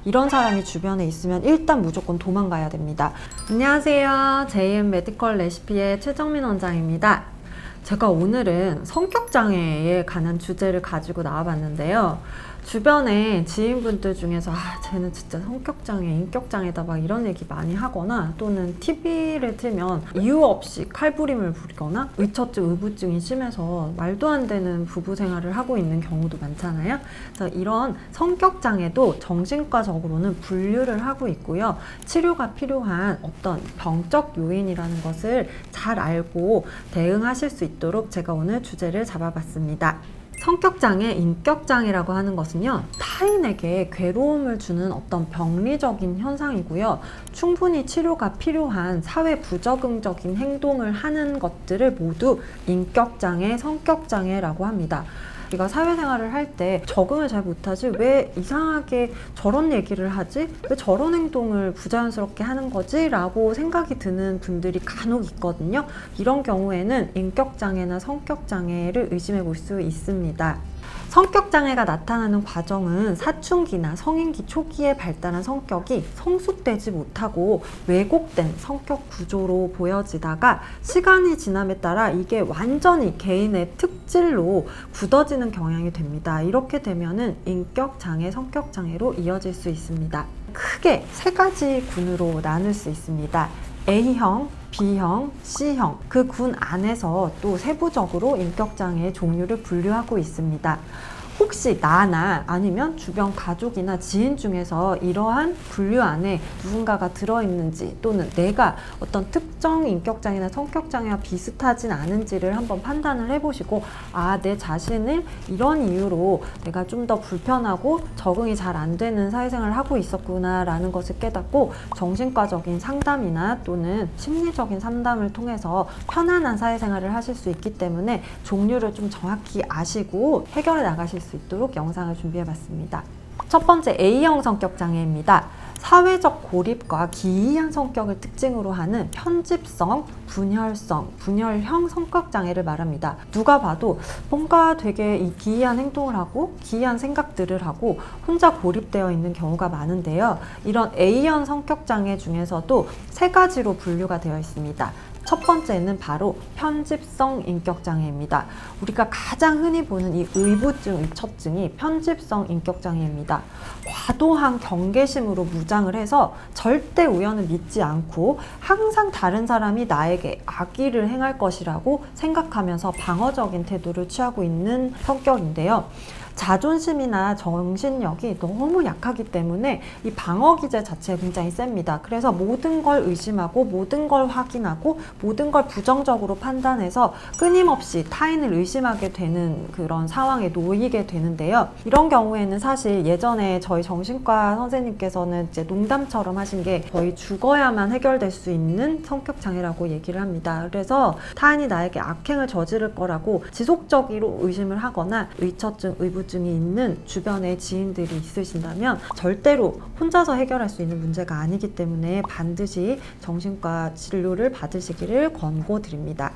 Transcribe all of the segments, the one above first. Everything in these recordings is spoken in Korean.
이런 사람이 주변에 있으면 일단 무조건 도망가야 됩니다. 안녕하세요. JM 메디컬 레시피의 최정민 원장입니다. 제가 오늘은 성격장애에 관한 주제를 가지고 나와봤는데요. 주변에 지인분들 중에서 쟤는 진짜 성격장애, 인격장애다 막 이런 얘기 많이 하거나, 또는 TV를 틀면 이유 없이 칼부림을 부리거나 의처증, 의부증이 심해서 말도 안 되는 부부 생활을 하고 있는 경우도 많잖아요. 그래서 이런 성격장애도 정신과적으로는 분류를 하고 있고요. 치료가 필요한 어떤 병적 요인이라는 것을 잘 알고 대응하실 수 있도록 제가 오늘 주제를 잡아봤습니다. 성격장애, 인격장애라고 하는 것은요, 타인에게 괴로움을 주는 어떤 병리적인 현상이고요. 충분히 치료가 필요한 사회 부적응적인 행동을 하는 것들을 모두 인격장애, 성격장애라고 합니다. 우리가 사회생활을 할 때 적응을 잘 못하지, 왜 이상하게 저런 얘기를 하지? 왜 저런 행동을 부자연스럽게 하는 거지? 라고 생각이 드는 분들이 간혹 있거든요. 이런 경우에는 인격장애나 성격장애를 의심해 볼 수 있습니다. 성격장애가 나타나는 과정은 사춘기나 성인기 초기에 발달한 성격이 성숙되지 못하고 왜곡된 성격 구조로 보여지다가 시간이 지남에 따라 이게 완전히 개인의 특질로 굳어지는 경향이 됩니다. 이렇게 되면은 인격장애, 성격장애로 이어질 수 있습니다. 크게 세 가지 군으로 나눌 수 있습니다. A형, B형, C형, 그 군 안에서 또 세부적으로 인격장애의 종류를 분류하고 있습니다. 혹시 나나 아니면 주변 가족이나 지인 중에서 이러한 분류 안에 누군가가 들어있는지, 또는 내가 어떤 특정 인격장애나 성격장애와 비슷하진 않은지를 한번 판단을 해보시고, 내 자신을 이런 이유로 내가 좀 더 불편하고 적응이 잘 안 되는 사회생활을 하고 있었구나 라는 것을 깨닫고 정신과적인 상담이나 또는 심리적인 상담을 통해서 편안한 사회생활을 하실 수 있기 때문에 종류를 좀 정확히 아시고 해결해 나가실 수 있도록 영상을 준비해봤습니다. 첫 번째, A형 성격장애입니다. 사회적 고립과 기이한 성격을 특징으로 하는 편집성, 분열성, 분열형 성격장애를 말합니다. 누가 봐도 뭔가 되게 기이한 행동을 하고 기이한 생각들을 하고 혼자 고립되어 있는 경우가 많은데요. 이런 A형 성격장애 중에서도 세 가지로 분류가 되어 있습니다. 첫 번째는 바로 편집성 인격장애입니다. 우리가 가장 흔히 보는 이 의부증, 의처증이 편집성 인격장애입니다. 과도한 경계심으로 무장을 해서 절대 우연을 믿지 않고 항상 다른 사람이 나에게 악의를 행할 것이라고 생각하면서 방어적인 태도를 취하고 있는 성격인데요. 자존심이나 정신력이 너무 약하기 때문에 이 방어 기제 자체가 굉장히 셉니다. 그래서 모든 걸 의심하고 모든 걸 확인하고 모든 걸 부정적으로 판단해서 끊임없이 타인을 의심하게 되는 그런 상황에 놓이게 되는데요. 이런 경우에는 사실 예전에 저희 정신과 선생님께서는 이제 농담처럼 하신 게 거의 죽어야만 해결될 수 있는 성격 장애라고 얘기를 합니다. 그래서 타인이 나에게 악행을 저지를 거라고 지속적으로 의심을 하거나 의처증, 의부증이 있는 주변에 지인들이 있으신다면 절대로 혼자서 해결할 수 있는 문제가 아니기 때문에 반드시 정신과 진료를 받으시기를 권고드립니다.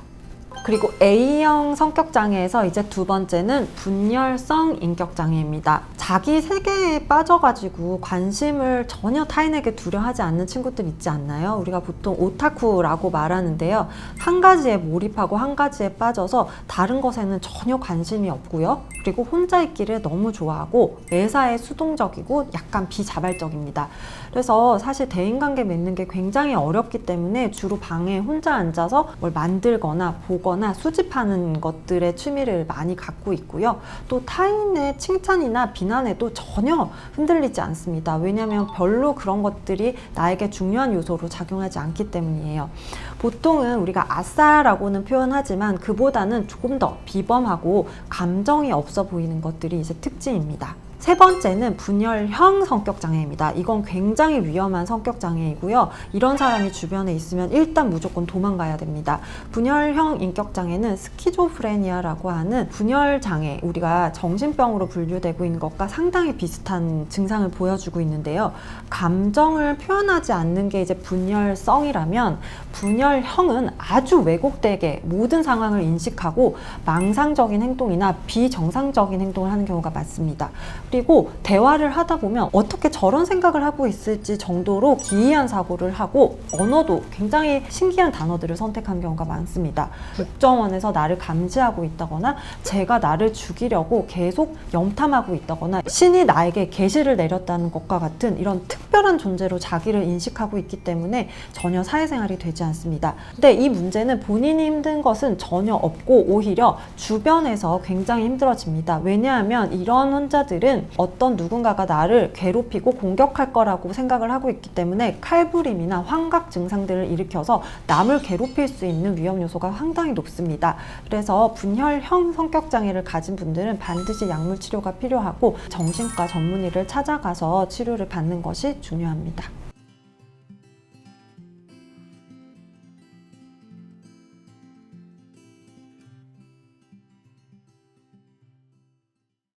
그리고 A형 성격장애에서 이제 두 번째는 분열성 인격장애입니다. 자기 세계에 빠져가지고 관심을 전혀 타인에게 두려하지 않는 친구들 있지 않나요? 우리가 보통 오타쿠라고 말하는데요. 한 가지에 몰입하고 한 가지에 빠져서 다른 것에는 전혀 관심이 없고요. 그리고 혼자 있기를 너무 좋아하고 매사에 수동적이고 약간 비자발적입니다. 그래서 사실 대인관계 맺는 게 굉장히 어렵기 때문에 주로 방에 혼자 앉아서 뭘 만들거나 보거나 수집하는 것들의 취미를 많이 갖고 있고요. 또 타인의 칭찬이나 비난에도 전혀 흔들리지 않습니다. 왜냐하면 별로 그런 것들이 나에게 중요한 요소로 작용하지 않기 때문이에요. 보통은 우리가 아싸라고는 표현하지만 그보다는 조금 더 비범하고 감정이 없어 보이는 것들이 이제 특징입니다. 세 번째는 분열형 성격장애입니다. 이건 굉장히 위험한 성격장애이고요. 이런 사람이 주변에 있으면 일단 무조건 도망가야 됩니다. 분열형 인격장애는 스키조프레니아라고 하는 분열장애, 우리가 정신병으로 분류되고 있는 것과 상당히 비슷한 증상을 보여주고 있는데요. 감정을 표현하지 않는 게 이제 분열성이라면, 분열형은 아주 왜곡되게 모든 상황을 인식하고 망상적인 행동이나 비정상적인 행동을 하는 경우가 많습니다. 그리고 대화를 하다 보면 어떻게 저런 생각을 하고 있을지 정도로 기이한 사고를 하고 언어도 굉장히 신기한 단어들을 선택한 경우가 많습니다. 국정원에서 나를 감시하고 있다거나 제가 나를 죽이려고 계속 염탐하고 있다거나 신이 나에게 계시를 내렸다는 것과 같은 이런 특별한 존재로 자기를 인식하고 있기 때문에 전혀 사회생활이 되지 않습니다. 근데 이 문제는 본인이 힘든 것은 전혀 없고 오히려 주변에서 굉장히 힘들어집니다. 왜냐하면 이런 환자들은 어떤 누군가가 나를 괴롭히고 공격할 거라고 생각을 하고 있기 때문에 칼부림이나 환각 증상들을 일으켜서 남을 괴롭힐 수 있는 위험 요소가 상당히 높습니다. 그래서 분혈형 성격 장애를 가진 분들은 반드시 약물 치료가 필요하고 정신과 전문의를 찾아가서 치료를 받는 것이 중요합니다.